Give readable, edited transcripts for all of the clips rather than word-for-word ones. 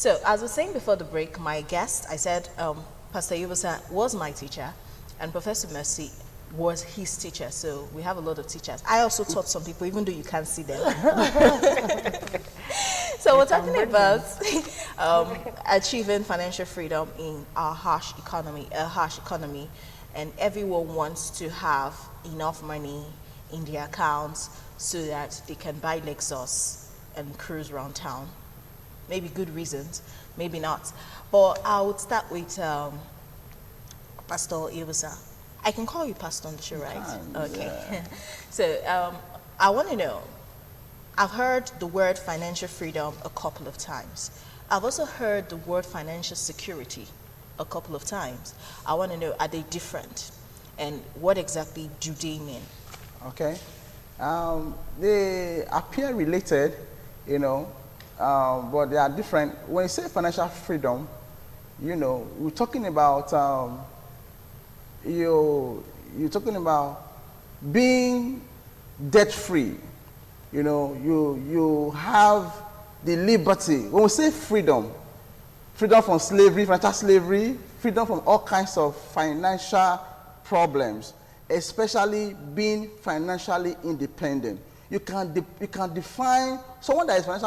So, as I was saying before the break, my guest, I said Pastor Yubosa was my teacher, and Professor Mercy was his teacher. So, we have a lot of teachers. I also taught some people, even though you can't see them. So, we're talking about achieving financial freedom in our harsh economy, and everyone wants to have enough money in their accounts so that they can buy Lexus and cruise around town. Maybe good reasons, maybe not. But I would start with Pastor Yubosa. I can call you Pastor on the show, right? Okay. Yeah. So I want to know, I've heard the word financial freedom a couple of times. I've also heard the word financial security a couple of times. I want to know, are they different? And what exactly do they mean? Okay. They appear related, you know, but they are different. When you say financial freedom, you know, we're talking about you're talking about being debt free. You know, you have the liberty. When we say freedom, freedom from slavery, financial slavery, freedom from all kinds of financial problems, especially being financially independent. You can define someone that has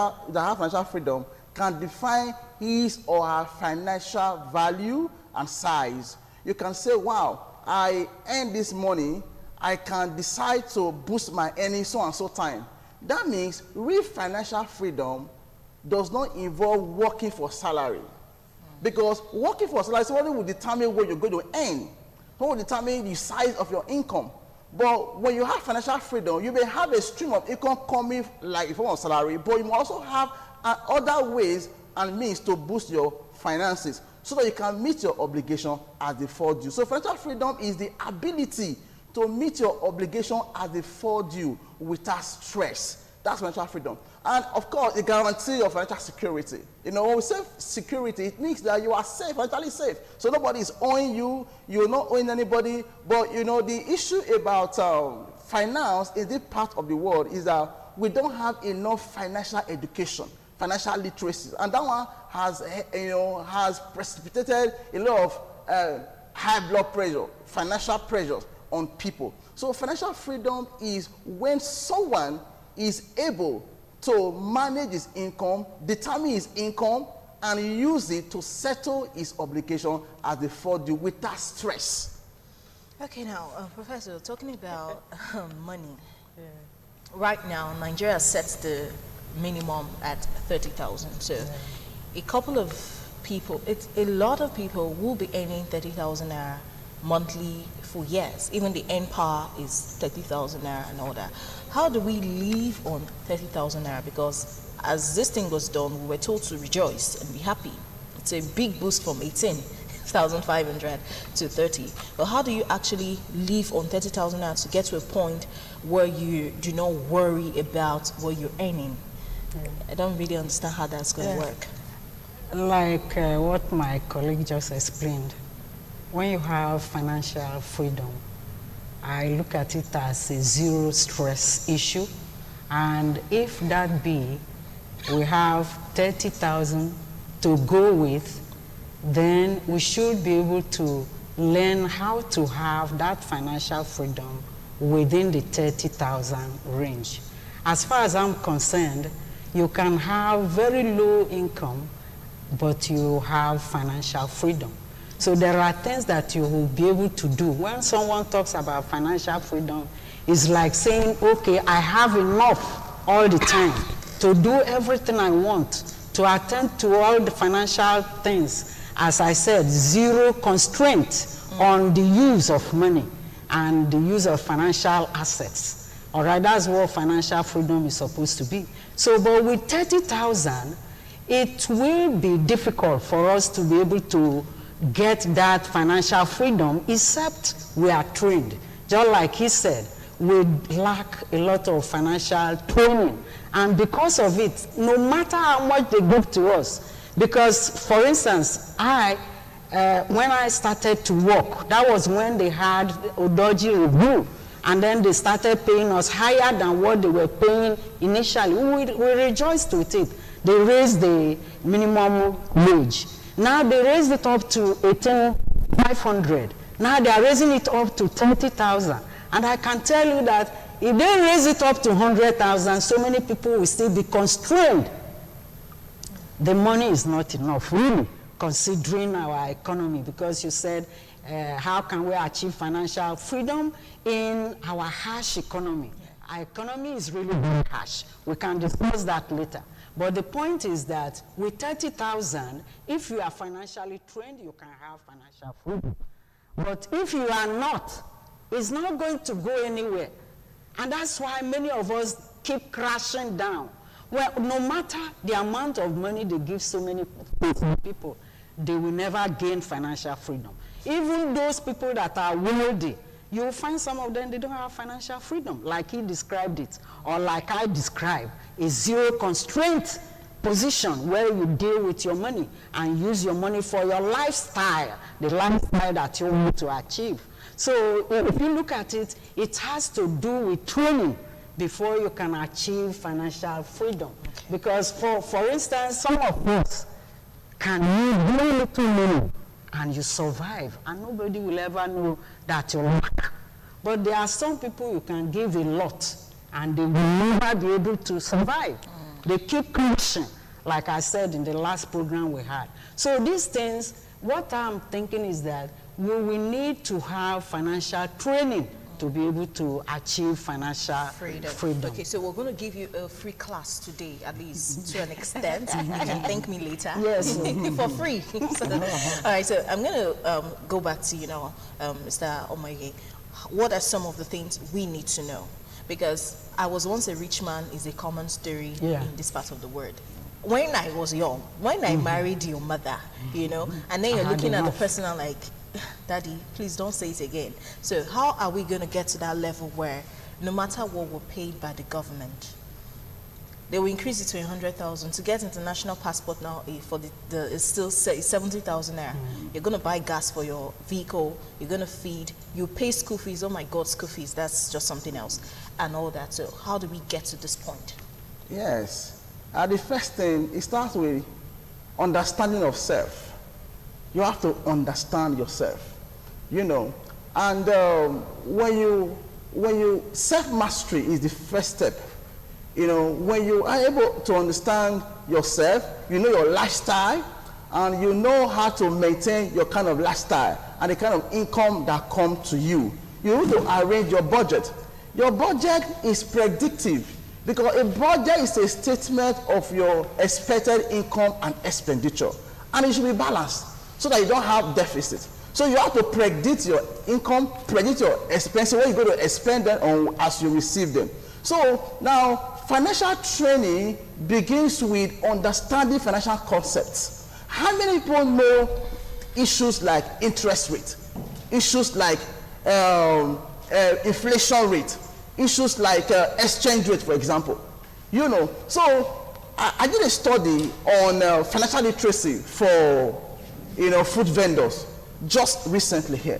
financial freedom can define his or her financial value and size. You can say, wow, I earn this money, I can decide to boost my earnings so and so time. That means real financial freedom does not involve working for salary. Because working for salary, somebody will determine what you're going to earn. Someone will determine the size of your income. But when you have financial freedom, you may have a stream of income coming like in form of salary, but you may also have other ways and means to boost your finances so that you can meet your obligation as they fall due. So financial freedom is the ability to meet your obligation as they fall due without stress. That's financial freedom. And of course, it guarantees your financial security. You know, when we say security, it means that you are safe, financially safe. So nobody is owing you, you're not owing anybody. But you know, the issue about finance in this part of the world is that we don't have enough financial education, financial literacy. And that one has, you know, has precipitated a lot of high blood pressure, financial pressures on people. So financial freedom is when someone is able to manage his income, determine his income, and use it to settle his obligation as they fall due without stress. Okay, now, Professor, talking about money. Yeah. Right now, Nigeria sets the minimum at 30,000. So, a couple of people, a lot of people will be earning 30,000 naira monthly for years. Even the end power is 30,000 naira and all that. How do we live on 30,000 naira? Because as this thing was done, we were told to rejoice and be happy. It's a big boost from 18,500 to 30. But how do you actually live on 30,000 naira to get to a point where you do not worry about what you're earning? Yeah. I don't really understand how that's going to work. Like what my colleague just explained, when you have financial freedom, I look at it as a zero stress issue. And if that be, we have 30,000 to go with, then we should be able to learn how to have that financial freedom within the 30,000 range. As far as I'm concerned, you can have very low income, but you have financial freedom. So there are things that you will be able to do. When someone talks about financial freedom, it's like saying, okay, I have enough all the time to do everything I want, to attend to all the financial things. As I said, zero constraint on the use of money and the use of financial assets. All right, that's what financial freedom is supposed to be. So, but with 30,000, it will be difficult for us to be able to get that financial freedom, except we are trained. Just like he said, we lack a lot of financial training. And because of it, no matter how much they give to us, because for instance, when I started to work, that was when they had Odoji review, and then they started paying us higher than what they were paying initially. We rejoiced with it. They raised the minimum wage. Now they raised it up to 18,500. Now they are raising it up to 30,000. And I can tell you that if they raise it up to 100,000, so many people will still be constrained. The money is not enough, really, considering our economy, because you said, how can we achieve financial freedom in our harsh economy? Our economy is really very harsh. We can discuss that later. But the point is that with 30,000, if you are financially trained, you can have financial freedom. But if you are not, it's not going to go anywhere. And that's why many of us keep crashing down. Well, no matter the amount of money they give so many people, they will never gain financial freedom. Even those people that are wealthy, you will find some of them, they don't have financial freedom, like he described it, or like I described, a zero constraint position where you deal with your money and use your money for your lifestyle, the lifestyle that you want to achieve. So if you look at it, it has to do with training before you can achieve financial freedom. Okay. Because for instance, some of us can use very little money and you survive, and nobody will ever know that you lack. But there are some people you can give a lot and they will never be able to survive. They keep crashing, like I said in the last program we had. So these things, what I'm thinking is that we will need to have financial training to be able to achieve financial freedom. Okay, so we're going to give you a free class today, at least to an extent. You can thank me later. Yes. For free. So, all right, so I'm going to go back to, Mr. Omoye. What are some of the things we need to know? Because I was once a rich man is a common story in this part of the world. When I was young, when I married your mother, and then you're looking at the person and like, Daddy, please don't say it again. So how are we going to get to that level where no matter what we're paid by the government, they will increase it to 100,000. To get international passport now, for it's still 70,000 naira. You're going to buy gas for your vehicle. You're going to feed. You pay school fees. Oh my God, school fees. That's just something else, and all that. So how do we get to this point? Yes, the first thing, it starts with understanding of self. You have to understand yourself, and when you self-mastery is the first step. When you are able to understand yourself, you know your lifestyle, and you know how to maintain your kind of lifestyle and the kind of income that comes to you. You need to arrange your budget. Your budget is predictive, because a budget is a statement of your expected income and expenditure, and it should be balanced so that you don't have deficit. So you have to predict your income, predict your expenses, where you're going to expend them on as you receive them. So now, financial training begins with understanding financial concepts. How many people know issues like interest rate, issues like inflation rate, issues like exchange rate, for example? So I did a study on financial literacy for food vendors just recently here.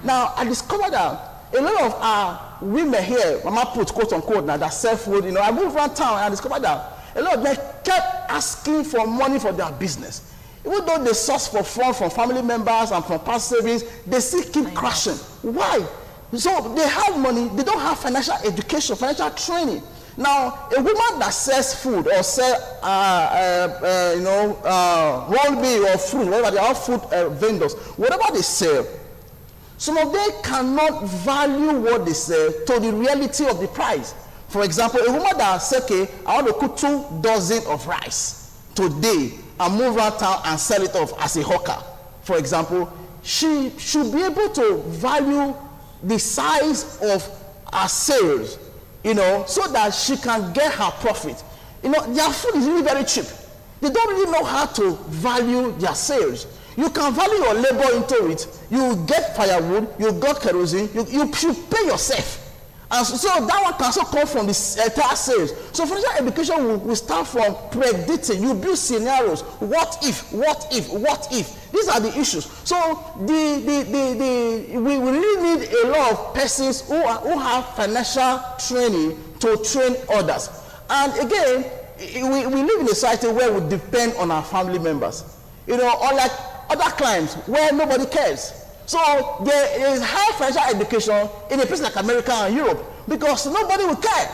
Now I discovered that a lot of our women here, mama put quote unquote now, that sell food, I moved around town and I discovered that a lot of them kept asking for money for their business. Even though they source for funds from family members and from past savings, they still keep crashing. Why? So they have money, they don't have financial education, financial training. Now, a woman that sells food or sell, roll meal or fruit, whatever, they are food vendors, whatever they sell, some of them cannot value what they sell to the reality of the price. For example, a woman that says, okay, I want to cook 2 dozen of rice today and move around town and sell it off as a hawker, for example, she should be able to value the size of her sales, so that she can get her profit. Their food is really very cheap. They don't really know how to value their sales. You can value your labor into it. You get firewood, you got kerosene, you should pay yourself. And so that one can also come from the entire sales. So financial education will start from predicting. You build scenarios. What if? What if? What if? These are the issues. So we really need a lot of persons who have financial training to train others. And again, we live in a society where we depend on our family members. You know, unlike other climes where nobody cares. So there is high financial education in a place like America and Europe because nobody will care.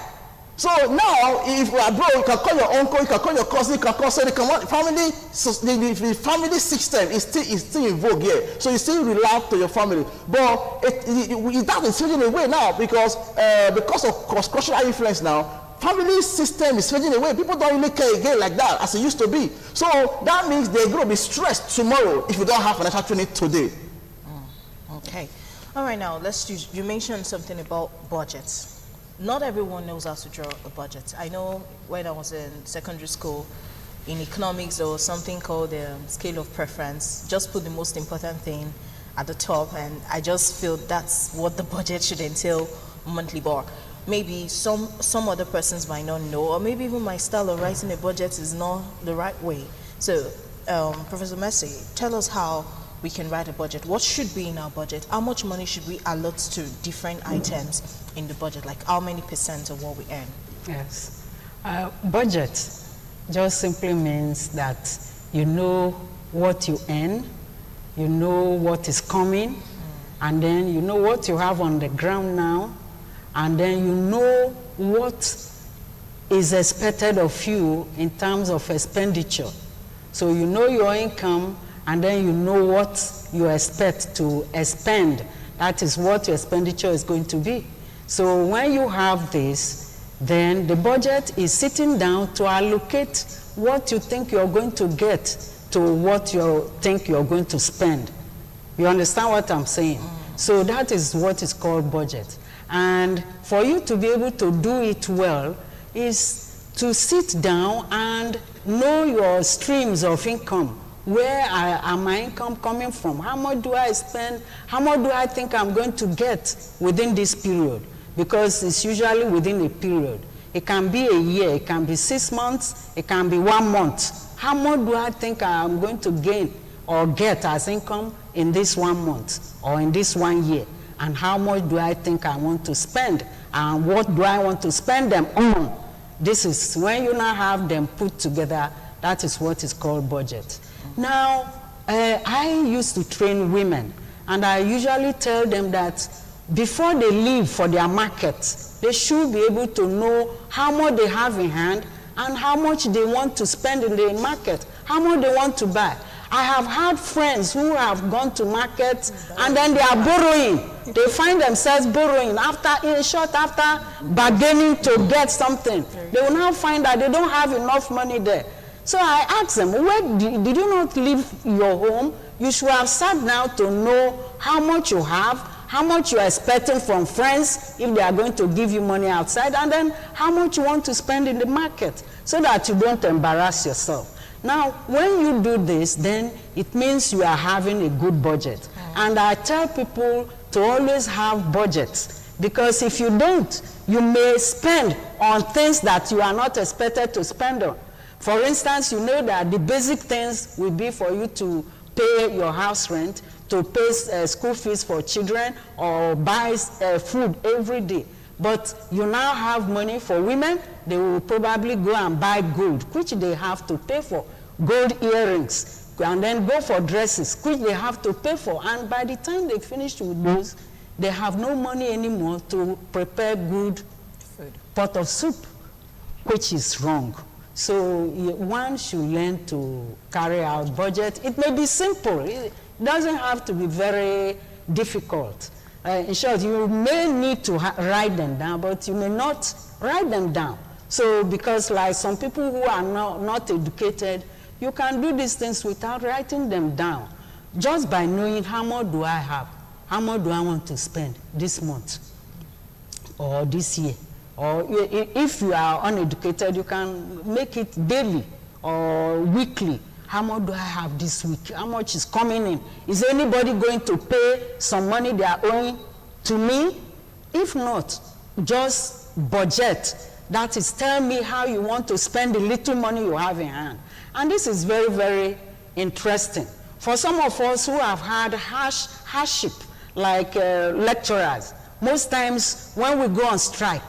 So now, if you are broke, you can call your uncle, you can call your cousin, you can call, so the family, the family system is still in vogue here. So you still rely to your family. But that is fading away now because of cross-cultural influence now. Family system is fading away. People don't really care again like that as it used to be. So that means they're going to be stressed tomorrow if you don't have financial training today. Okay. All right, now you mentioned something about budgets. Not everyone knows how to draw a budget. I know when I was in secondary school, in economics, there was something called the scale of preference. Just put the most important thing at the top, and I just feel that's what the budget should entail monthly. But maybe some other persons might not know, or maybe even my style of writing a budget is not the right way. So, Professor Mercy, tell us how we can write a budget. What should be in our budget? How much money should we allot to different items in the budget? Like how many % of what we earn? Yes. Budget just simply means that you know what you earn, you know what is coming, and then you know what you have on the ground now, and then you know what is expected of you in terms of expenditure. So you know your income, and then you know what you expect to expend. That is what your expenditure is going to be. So when you have this, then the budget is sitting down to allocate what you think you're going to get to what you think you're going to spend. You understand what I'm saying? So that is what is called budget. And for you to be able to do it well is to sit down and know your streams of income. Where are my income coming from? How much do I spend? How much do I think I'm going to get within this period? Because it's usually within a period. It can be a year, it can be 6 months, it can be 1 month. How much do I think I'm going to gain or get as income in this 1 month or in this 1 year? And how much do I think I want to spend? And what do I want to spend them on? This is when you now have them put together, that is what is called budget. Now, I used to train women, and I usually tell them that before they leave for their markets, they should be able to know how much they have in hand and how much they want to spend in the market, how much they want to buy. I have had friends who have gone to markets and then they are borrowing. They find themselves borrowing after bargaining to get something. They will now find that they don't have enough money there. So I asked them, where did you not leave your home? You should have sat down to know how much you have, how much you are expecting from friends if they are going to give you money outside, and then how much you want to spend in the market so that you don't embarrass yourself. Now, when you do this, then it means you are having a good budget. And I tell people to always have budgets, because if you don't, you may spend on things that you are not expected to spend on. For instance, you know that the basic things will be for you to pay your house rent, to pay school fees for children, or buy food every day. But you now have money for women. They will probably go and buy gold, which they have to pay for, gold earrings, and then go for dresses, which they have to pay for. And by the time they finish with those, they have no money anymore to prepare good pot of soup, which is wrong. So one should learn to carry out budget. It may be simple. It doesn't have to be very difficult. In short, you may need to write them down, but you may not write them down. So because like some people who are not educated, you can do these things without writing them down. Just by knowing how much do I have, how much do I want to spend this month or this year. Or if you are uneducated, you can make it daily or weekly. How much do I have this week? How much is coming in? Is anybody going to pay some money they are owing to me? If not, just budget. That is, tell me how you want to spend the little money you have in hand. And this is very, very interesting. For some of us who have had hardship, like lecturers, most times when we go on strike,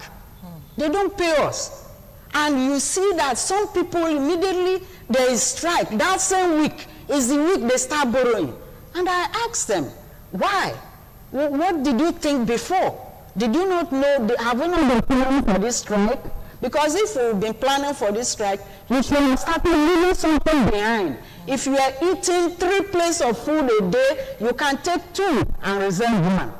they don't pay us. And you see that some people immediately, there is strike. That same week is the week they start borrowing. And I asked them, why? What did you think before? Did you not know, have you not been planning for this strike? Because if you've been planning for this strike, you should have started leaving something behind. If you are eating 3 plates of food a day, you can take 2 and reserve 1.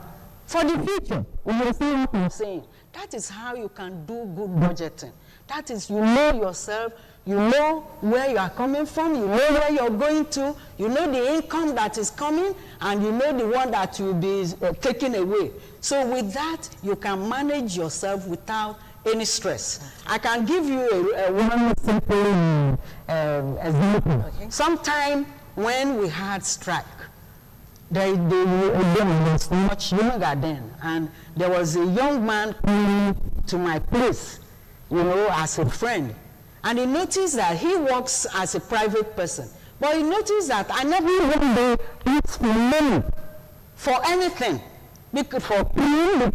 For the future, you will see what I'm saying. That is how you can do good budgeting. That is, you know yourself, you know where you are coming from, you know where you're going to, you know the income that is coming, and you know the one that will be taken away. So with that, you can manage yourself without any stress. I can give you one simple example. Okay. Sometime when we had strike, they was much younger then, and there was a young man coming to my place, you know, as a friend. And he noticed that he works as a private person. But he noticed that I never even ask for money for anything. For clean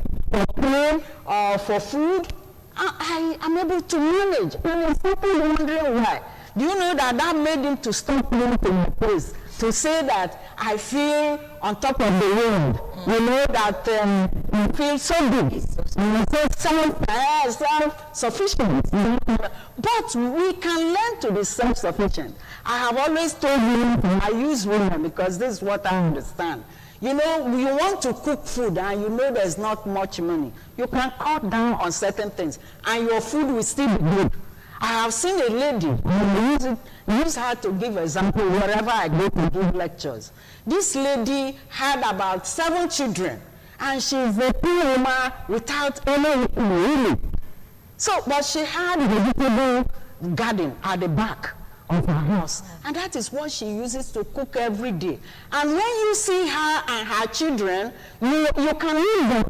or for food, I am able to manage. And I'm simply wondering why. Do you know that that made him to stop coming to my place? To say that I feel on top of the world, you know, that you feel so good, you feel self-sufficient. But we can learn to be self-sufficient. I have always told you, I use women because this is what I understand. You know, you want to cook food and you know there's not much money. You can cut down on certain things and your food will still be good. I have seen a lady, I use her to give example wherever I go to give lectures. This lady had about 7 children, and she's a poor woman without any really. So, but she had a vegetable garden at the back of her house, and that is what she uses to cook every day. And when you see her and her children, you can read them.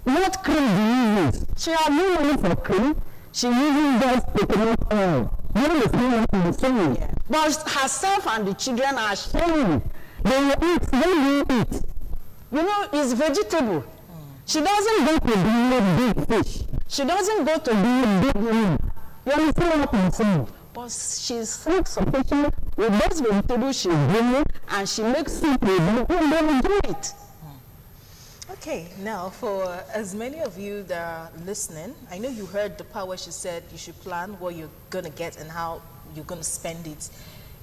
What cream do you use? She has no money for cream. She uses just coconut oil. Yeah. But herself and the children are sharing. They will eat. What do you eat? You know, it's vegetable. She doesn't go to do big fish. She doesn't go to do big meat. You understand what I'm saying? But she's self-sufficient with those vegetables she's bringing, and she makes soup with them, and they will do it. Okay, now for as many of you that are listening, I know you heard the part where she said you should plan what you're going to get and how you're going to spend it.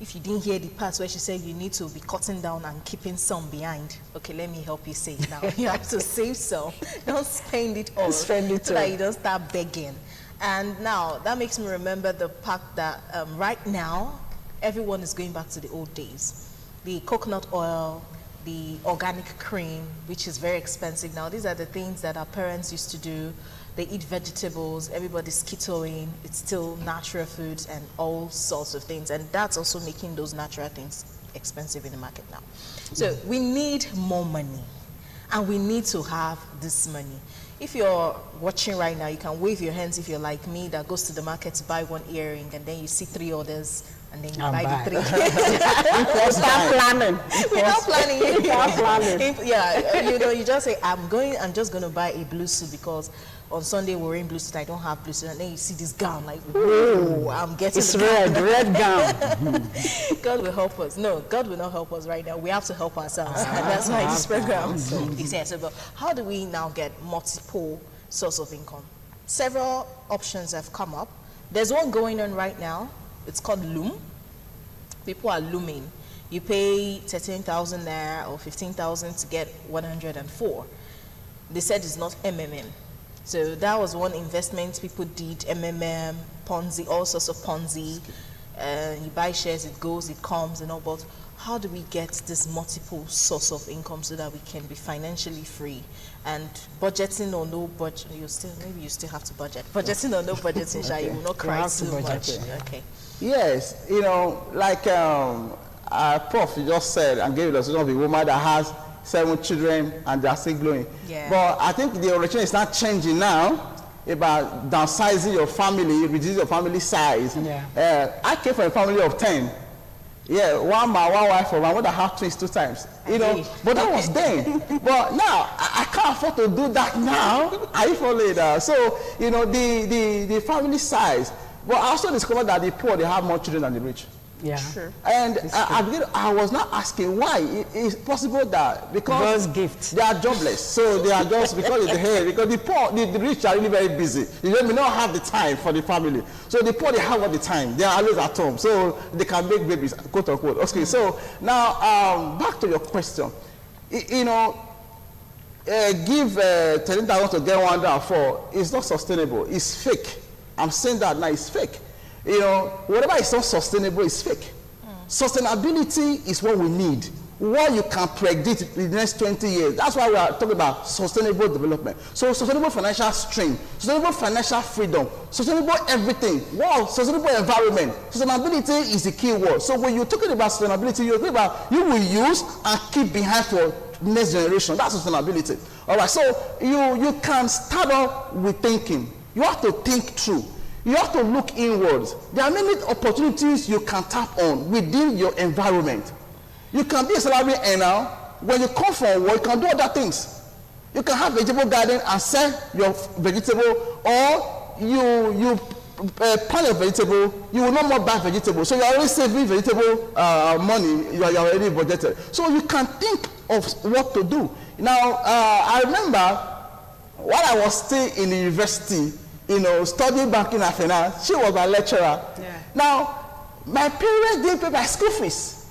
If you didn't hear the part where she said you need to be cutting down and keeping some behind, okay, let me help you say it now. You have to save some. Don't spend it all. Spend it so that you don't start begging. And now, that makes me remember the fact that right now, everyone is going back to the old days. The coconut oil, the organic cream, which is very expensive now. These are the things that our parents used to do. They eat vegetables, everybody's ketoing, it's still natural foods and all sorts of things. And that's also making those natural things expensive in the market now. So we need more money, and we need to have this money. If you're watching right now, you can wave your hands if you're like me that goes to the market to buy 1 earring and then you see 3 others and then you buy the 3. We'll start planning. We're not planning. We're not planning. Yeah, you know, you just say, I'm just going to buy a blue suit because on Sunday we're wearing blue suit, I don't have blue suit, and then you see this gown like, whoa, I'm getting it's red gown. God will help us. No, God will not help us right now. We have to help ourselves. And that's why this program is here. So, how do we now get multiple source of income? Several options have come up. There's one going on right now. It's called Loom. People are looming. You pay 13,000 there or 15,000 to get 104. They said it's not MMM. So that was one investment people did, MMM, Ponzi, all sorts of Ponzi. You buy shares, it goes, it comes, and all. But how do we get this multiple source of income so that we can be financially free? And budgeting or no budget, maybe you still have to budget. Budgeting or no budgeting, okay. You will not cry too much. Okay. Yes, you know, like Prof just said and gave us of a woman that has 7 children and they are still growing. Yeah. But I think the orientation is not changing now about downsizing your family, reducing your family size. Yeah. I came from a family of 10. Yeah, one man, one wife, or my mother had twins 2 times. You know, but that was then. But now, I can't afford to do that now. Are you following that? So, you know, the family size. But I also discovered that the poor, they have more children than the rich. Yeah. Sure. And I was not asking why. It's possible that because gifts. they are jobless, so they are just because it's the hair. Because the poor, the rich are really very busy. They may not have the time for the family. So the poor, they have all the time. They are always at home, so they can make babies, quote unquote. Okay, so now back to your question. You know, give 10,000 to get 104 is not sustainable. It's fake. I'm saying that now. It's fake. You know, whatever is not sustainable is fake. Sustainability is what we need. What you can predict in the next 20 years. That's why we are talking about sustainable development. So sustainable financial stream, sustainable financial freedom, sustainable everything. Wow, sustainable environment. Sustainability is the key word. So when you're talking about sustainability, you're talking about you will use and keep behind for next generation. That's sustainability. All right, so you can start off with thinking. You have to think through. You have to look inwards. There are many opportunities you can tap on within your environment. You can be a salary earner. When you come from work, you can do other things. You can have vegetable garden and sell your vegetable, or you plant your vegetable, you will no more buy vegetables. So you are already saving vegetable money, you are already budgeted. So you can think of what to do. Now, I remember while I was still in the university, you know, studying banking and finance, she was my lecturer. Yeah. Now, my parents didn't pay my school fees.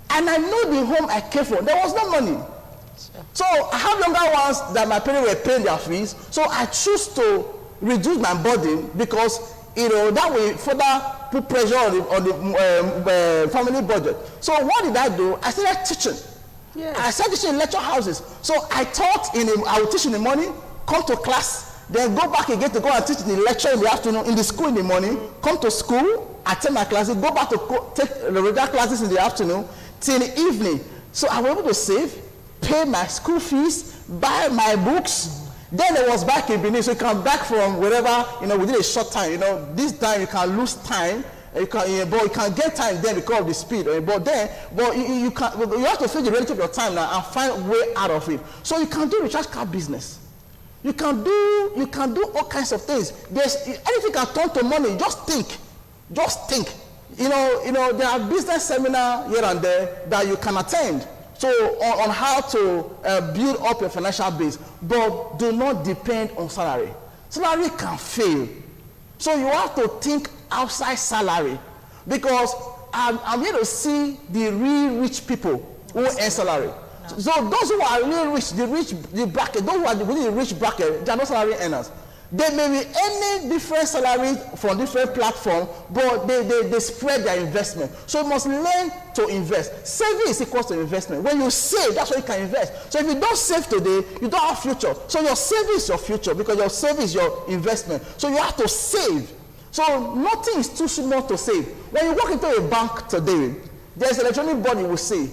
And I know the home I came from, there was no money. So I have younger ones that my parents were paying their fees. So I choose to reduce my burden because, you know, that will further put pressure on the family budget. So what did I do? I started teaching. Yes. I started teaching in lecture houses. So I taught I would teach in the morning, come to class, then go back again to go and teach the lecture in the afternoon, in the school in the morning, come to school, attend my classes, go back to take the regular classes in the afternoon till the evening. So I was able to save, pay my school fees, buy my books. Then I was back in Benin, so you can back from wherever, you know, within a short time. You know, this time you can lose time, but you can get time then because of the speed. You have to face the reality of your time now and find a way out of it. So you can do recharge card business. You can do all kinds of things. Anything can turn to money. Just think. You know, there are business seminars here and there that you can attend. So on how to build up your financial base, but do not depend on salary. Salary can fail. So you have to think outside salary, because I'm here to see the real rich people who earn salary. So those who are really rich, the bracket, those who are within the rich bracket, they are not salary earners. They may be earning different salaries from different platforms, but they spread their investment. So you must learn to invest. Saving is equal to investment. When you save, that's what you can invest. So if you don't save today, you don't have future. So your saving is your future, because your saving is your investment. So you have to save. So nothing is too small to save. When you walk into a bank today, there's an electronic board you will see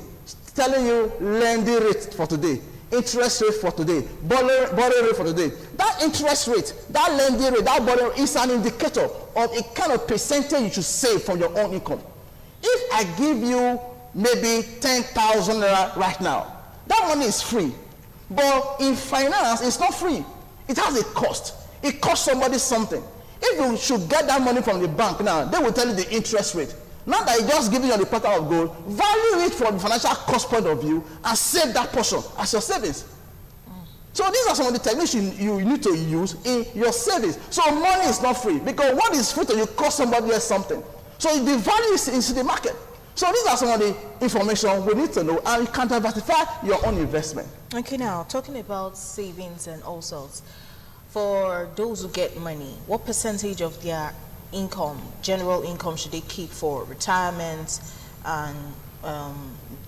telling you lending rate for today, interest rate for today, borrowing rate for today. That interest rate, that lending rate, that borrowing rate is an indicator of a kind of percentage you should save from your own income. If I give you maybe 10,000 naira right now, that money is free. But in finance, it's not free. It has a cost. It costs somebody something. If you should get that money from the bank now, they will tell you the interest rate. Not that you just give it on the platter of gold. Value it from the financial cost point of view and save that portion as your savings. So these are some of the techniques you need to use in your savings. So money is not free, because what is free to you cost somebody else something. So the value is in the market. So these are some of the information we need to know, and you can diversify your own investment. Okay, now talking about savings and all sorts, for those who get money, what percentage of their income, general income, should they keep for retirement and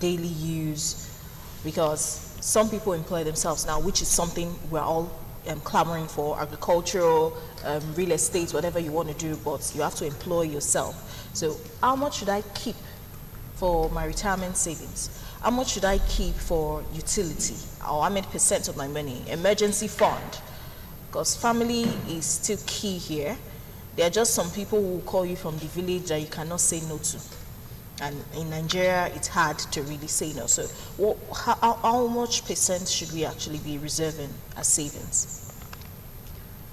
daily use? Because some people employ themselves now, which is something we're all clamoring for, agricultural, real estate, whatever you want to do, but you have to employ yourself. So how much should I keep for my retirement savings? How much should I keep for utility? Or how many percent of my money? Emergency fund, because family is still key here. There are just some people who will call you from the village that you cannot say no to. And in Nigeria, it's hard to really say no. So how much percent should we actually be reserving as savings?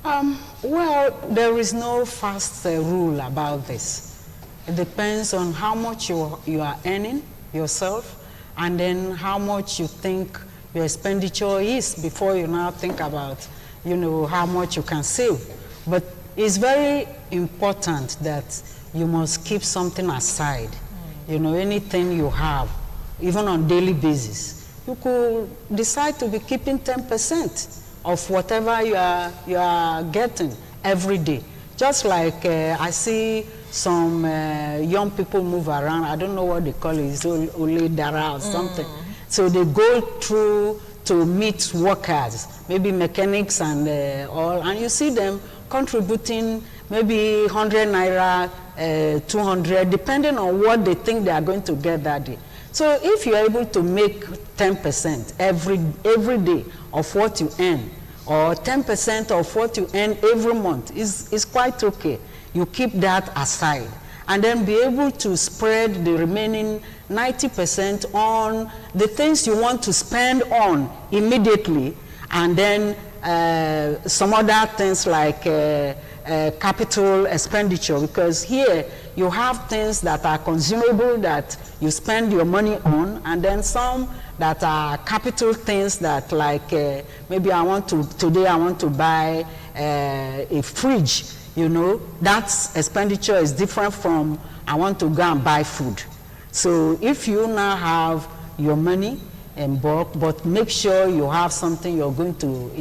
Well, there is no fast rule about this. It depends on how much you are earning yourself, and then how much you think your expenditure is before you now think about, how much you can save. But it's very important that you must keep something aside. Anything you have, even on daily basis. You could decide to be keeping 10% of whatever you are getting every day. Just like I see some young people move around, I don't know what they call it, it's Ole Dara or something. So they go through to meet workers, maybe mechanics and all, and you see them contributing maybe 100 naira, 200, depending on what they think they are going to get that day. So if you're able to make 10% every day of what you earn, or 10% of what you earn every month, is quite okay. You keep that aside, and then be able to spread the remaining 90% on the things you want to spend on immediately, and then some other things like capital expenditure, because here you have things that are consumable that you spend your money on, and then some that are capital things that, like maybe today I want to buy a fridge, that expenditure is different from I want to go and buy food. So if you now have your money in bulk, but make sure you have something you're going to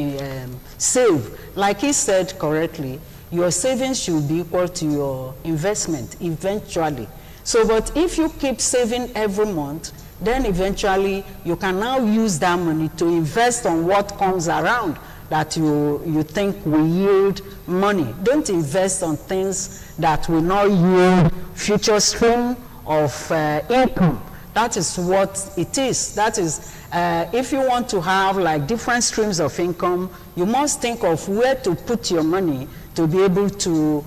save. Like he said correctly, your savings should be equal to your investment eventually. So, but if you keep saving every month, then eventually you can now use that money to invest on what comes around that you think will yield money. Don't invest on things that will not yield future stream of income. That is what it is. That is, if you want to have like different streams of income, you must think of where to put your money to be able to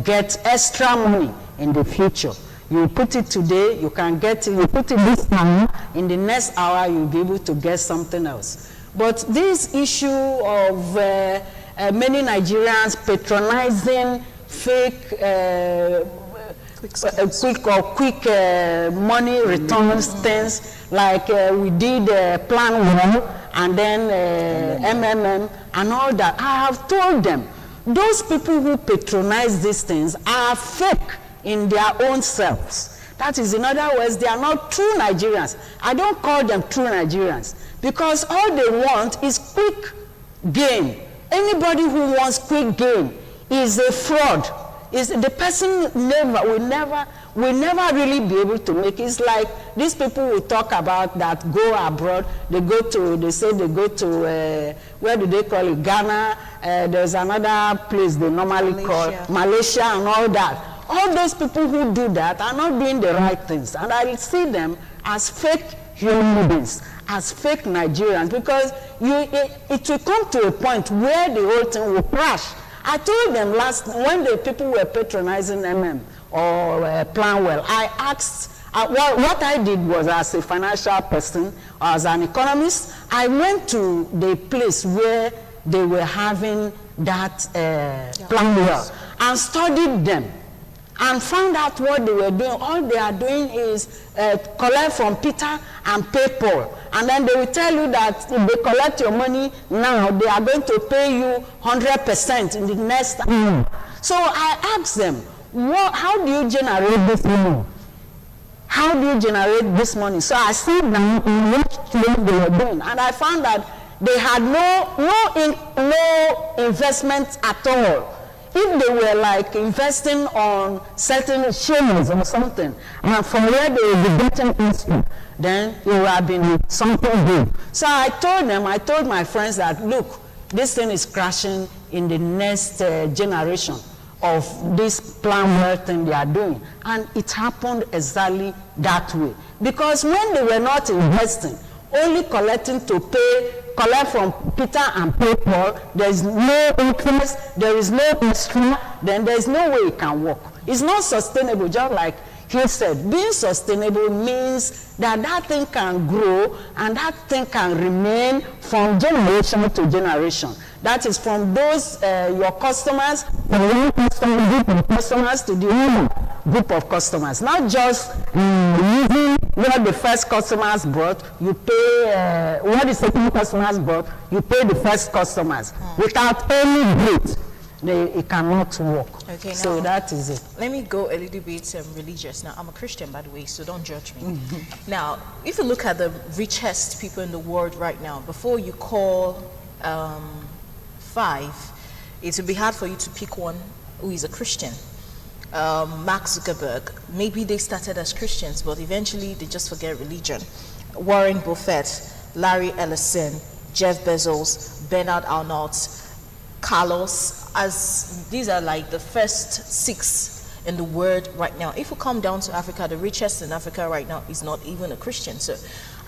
get extra money in the future. You put it today, you can get it, you put it this time, in the next hour you'll be able to get something else. But this issue of many Nigerians patronizing fake quick money returns things, like we did Plan Well and then MMM and all that. I have told them, those people who patronize these things are fake in their own selves. That is, in other words, they are not true Nigerians. I don't call them true Nigerians, because all they want is quick gain. Anybody who wants quick gain is a fraud. Is the person will never really be able to make it. It's like these people will talk about that go abroad, they say they go to where do they call it, Ghana, there's another place they normally call Malaysia and all that. All those people who do that are not doing the right things, and I see them as fake human beings, as fake Nigerians, because it will come to a point where the whole thing will crash. I told them when the people were patronizing MM or Plan Well, I asked, what I did was, as a financial person, as an economist, I went to the place where they were having that Plan Well and studied them and found out what they were doing. All they are doing is collect from Peter and pay Paul. And then they will tell you that if they collect your money now, they are going to pay you 100% in the next year. So I asked them, how do you generate this money? How do you generate this money? So I sat down and watched what they were doing. And I found that they had no investment at all. If they were like investing on certain shares or something, and from where they will be getting into, then it would have been something good. So I told my friends that, look, this thing is crashing in the next generation of this Plan Well thing they are doing. And it happened exactly that way. Because when they were not investing, only collecting to collect from Peter and pay Paul, there is no interest, there is no extra, then there is no way it can work. It's not sustainable, just like he said being sustainable means that that thing can grow and that thing can remain from generation to generation. That is from those your customers, from one group of customers to the other group of customers. Not just using what the first customers brought, you pay what the second customers brought, you pay the first customers. Without any growth, it cannot work. Okay, so now, that is it. Let me go a little bit religious. Now, I'm a Christian, by the way, so don't judge me. Now, if you look at the richest people in the world right now, before you call 5, it will be hard for you to pick one who is a Christian. Mark Zuckerberg, maybe they started as Christians, but eventually they just forget religion. Warren Buffett, Larry Ellison, Jeff Bezos, Bernard Arnault, Carlos, as these are like the first 6 in the world right now. If we come down to Africa, the richest in Africa right now is not even a Christian. So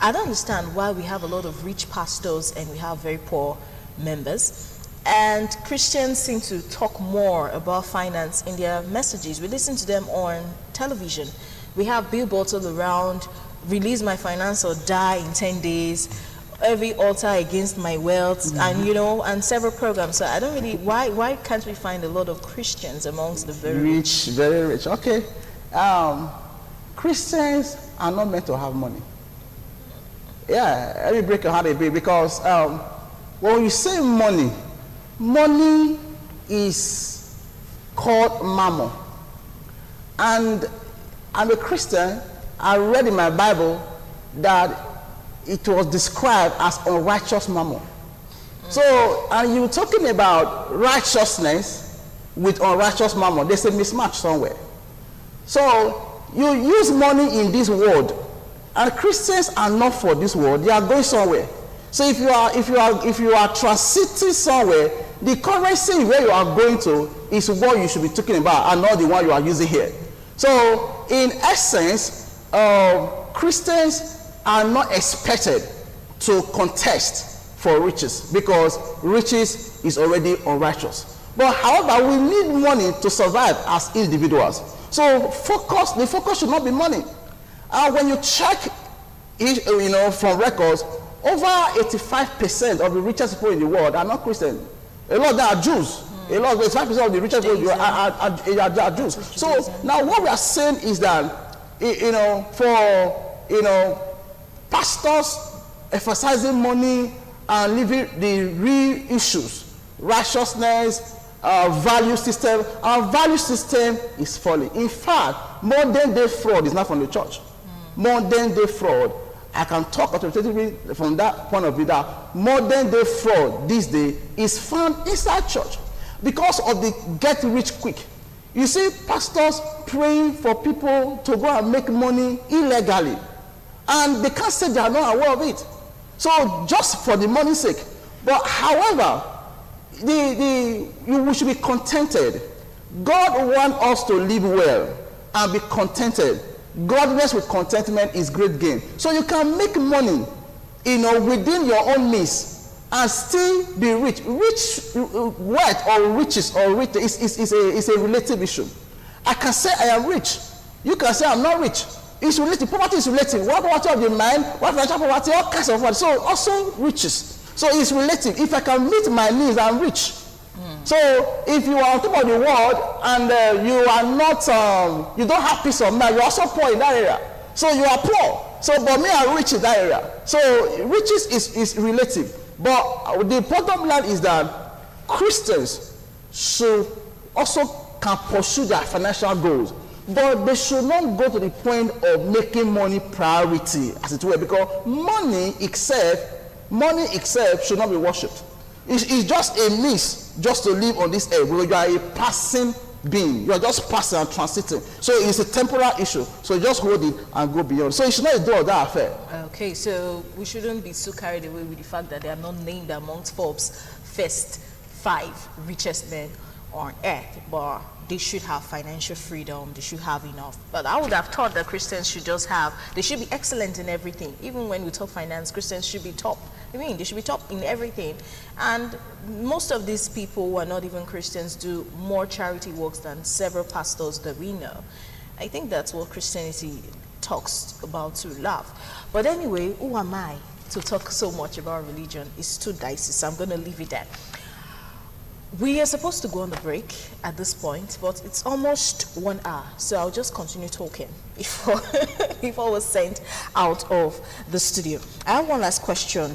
I don't understand why we have a lot of rich pastors and we have very poor members. And Christians seem to talk more about finance in their messages. We listen to them on television. We have billboards all around, release my finance or die in 10 days, every altar against my wealth, and you know, and several programs. So I don't really, why can't we find a lot of Christians amongst the very rich? Very rich. Okay. Christians are not meant to have money. Yeah, let me break your heart a bit, because when you say money, money is called mammon. And I'm a Christian. I read in my Bible that it was described as unrighteous mammon. So, and you're talking about righteousness with unrighteous mammon. There's a mismatch somewhere. So, you use money in this world, and Christians are not for this world. They are going somewhere. So if you are transiting somewhere, the currency where you are going to is what you should be talking about, and not the one you are using here. So in essence, Christians are not expected to contest for riches, because riches is already unrighteous. But however, we need money to survive as individuals. So the focus should not be money. When you check, from records, over 85% of the richest people in the world are not Christian. A lot of them are Jews. A lot of 85% of the richest people are Jews. So now what we are saying is that, for pastors emphasizing money and leaving the real issues, righteousness, value system. Our value system is falling. In fact, modern day fraud is not from the church. Modern day fraud, I can talk authoritatively from that point of view, that modern day fraud this day is found inside church because of the get rich quick. You see pastors praying for people to go and make money illegally, and they can't say they are not aware of it. So just for the money's sake. But however, we should be contented. God wants us to live well and be contented. Godliness with contentment is great gain. So you can make money, within your own means and still be rich. Wealth or riches or rich is a relative issue. I can say I am rich. You can say I'm not rich. It's relative. Poverty is relative. What poverty of the mind, what financial poverty, all kinds of poverty. So also riches. So it's relative. If I can meet my needs, I'm rich. So if you are on top of the world and you are not, you don't have peace of mind, you're also poor in that area. So you are poor. So, but me, I'm rich in that area. So riches is relative. But the bottom line is that Christians should also can pursue their financial goals, but they should not go to the point of making money priority, as it were, because money itself should not be worshipped. It's just a means just to live on this earth. You are a passing being. You are just passing and transiting. So it's a temporal issue. So just hold it and go beyond. So it should not do all that affair. Okay, so we shouldn't be so carried away with the fact that they are not named amongst Forbes' first 5 richest men on earth, but they should have financial freedom. They should have enough. But I would have thought that Christians should just have, they should be excellent in everything. Even when we talk finance, Christians should be top. They should be top in everything. And most of these people who are not even Christians do more charity works than several pastors that we know. I think that's what Christianity talks about to love. But anyway, who am I to talk so much about religion? It's too dicey, so I'm going to leave it there. We are supposed to go on the break at this point, but it's almost 1 hour, so I'll just continue talking before, before I was sent out of the studio. I have one last question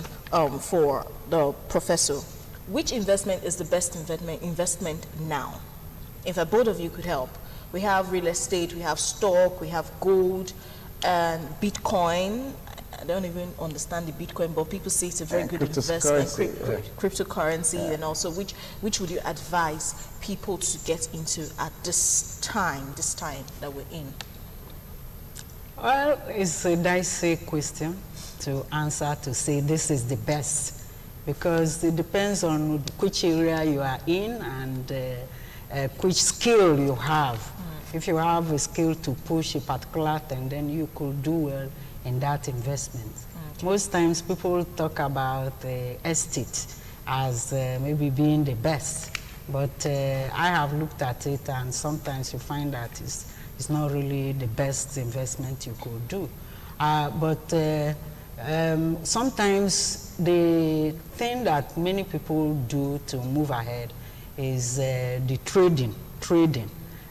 for the professor. Which investment is the best investment now? In fact, both of you could help. We have real estate, we have stock, we have gold, and Bitcoin. I don't even understand the Bitcoin, but people say it's a very good investment. Cryptocurrency, and also which would you advise people to get into at this time that we're in? Well, it's a dicey question to answer, to say this is the best, because it depends on which area you are in and which skill you have. If you have a skill to push a particular thing, then you could do well in that investment. Okay. Most times people talk about estate as maybe being the best, but I have looked at it, and sometimes you find that it's not really the best investment you could do. Sometimes the thing that many people do to move ahead is the trading.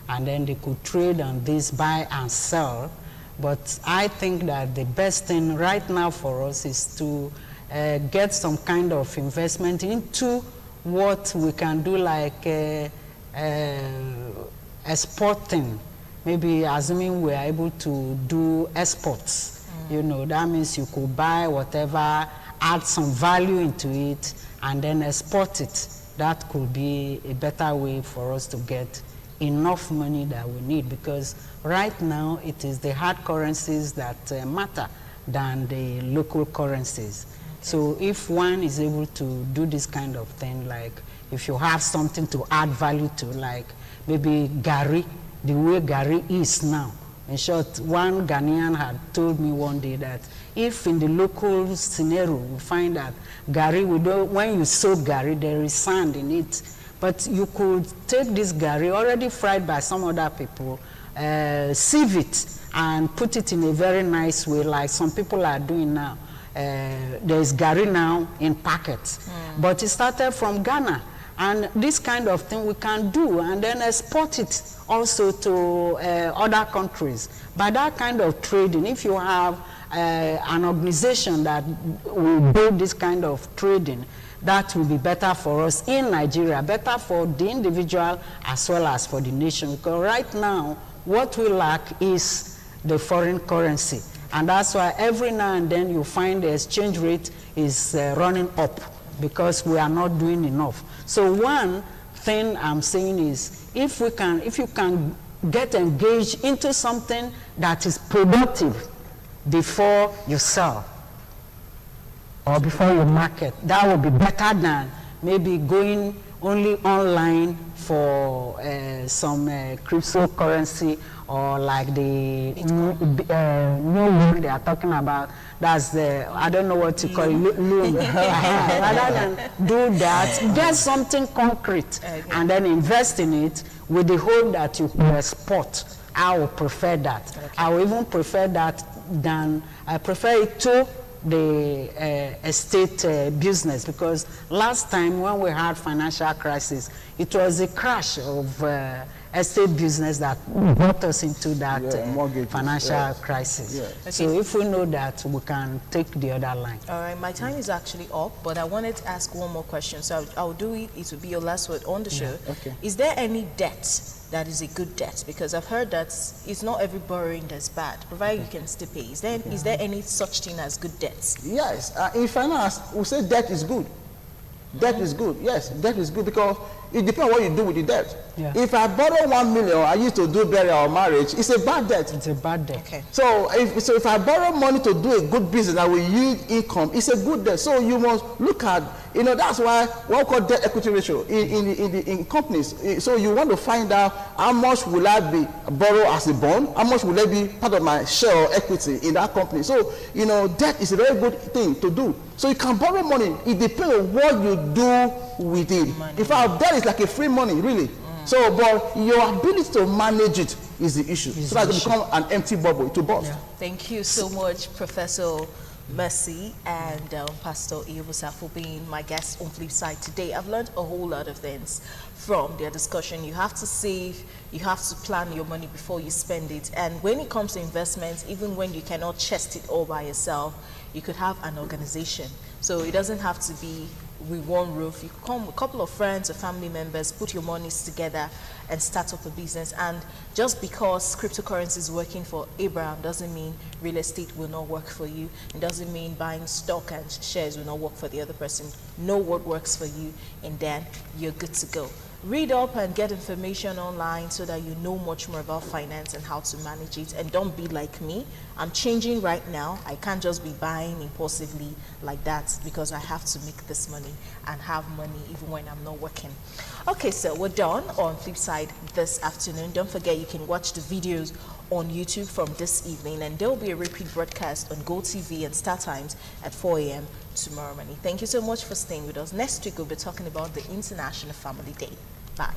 And then they could trade on this, buy and sell. But I think that the best thing right now for us is to get some kind of investment into what we can do, like exporting. Maybe assuming we are able to do exports. You know, that means you could buy whatever, add some value into it, and then export it. That could be a better way for us to get enough money that we need, because right now it is the hard currencies that matter than the local currencies. Okay. So if one is able to do this kind of thing, like if you have something to add value to, like maybe Gary, the way Gary is now. In short, one Ghanaian had told me one day that if in the local scenario we find that Gary, when you soak Gary, there is sand in it. But you could take this Gary already fried by some other people, sieve it and put it in a very nice way, like some people are doing now. There is Gary now in packets, but it started from Ghana. And this kind of thing we can do, and then export it also to other countries. By that kind of trading, if you have an organization that will do this kind of trading, that will be better for us in Nigeria, better for the individual as well as for the nation. Because right now, what we lack is the foreign currency. And that's why every now and then you find the exchange rate is running up, because we are not doing enough. So one thing I'm saying is, if you can get engaged into something that is productive before you sell, or before you market, that will be better than maybe going only online for some cryptocurrency, or like the new one they are talking about. That's the, I don't know what to call it, loan. Rather than do that, get something concrete, and then invest in it with the hope that you can export. I would prefer that. Okay. I would even prefer that than, I prefer it to the estate business, because last time when we had financial crisis, it was a crash of estate business that brought us into that financial crisis. Yeah. Okay. So if we know that, we can take the other line. All right, my time is actually up, but I wanted to ask one more question. So I'll do it. It will be your last word on the show. Yeah. Okay. Is there any debt that is a good debt? Because I've heard that it's not every borrowing that's bad, provided you can still pay. Is there any such thing as good debts? Yes, in finance, we say debt is good. Debt is good. Yes, debt is good, because it depends what you do with the debt. Yeah. If I borrow 1 million, I used to do burial or marriage, it's a bad debt. It's a bad debt. Okay. So if I borrow money to do a good business that will yield income, it's a good debt. So you must look at, that's why what we call debt equity ratio in companies. So you want to find out how much will I be borrow as a bond, how much will I be part of my share or equity in that company. So debt is a very good thing to do. So you can borrow money. It depends on what you do with it. In fact, debt is like a free money, really. So, but your ability to manage it is the issue. Is so that the it issue. become an empty bubble, it will burst. Yeah. Thank you so much, Professor Mercy and Pastor Iyobusa, for being my guest on Flipside today. I've learned a whole lot of things from their discussion. You have to save, you have to plan your money before you spend it. And when it comes to investments, even when you cannot chest it all by yourself, you could have an organization. So it doesn't have to be with one roof. You come with a couple of friends or family members, put your monies together and start up a business. And just because cryptocurrency is working for Abraham doesn't mean real estate will not work for you. It doesn't mean buying stock and shares will not work for the other person. Know what works for you, and then you're good to go. Read up and get information online so that you know much more about finance and how to manage it. And don't be like me. I'm changing right now. I can't just be buying impulsively like that, because I have to make this money and have money even when I'm not working. Okay, so we're done on Flipside this afternoon. Don't forget you can watch the videos on YouTube from this evening, and there will be a repeat broadcast on GoTV and Star Times at 4 a.m. tomorrow morning. Thank you so much for staying with us. Next week we'll be talking about the International Family Day. Bye.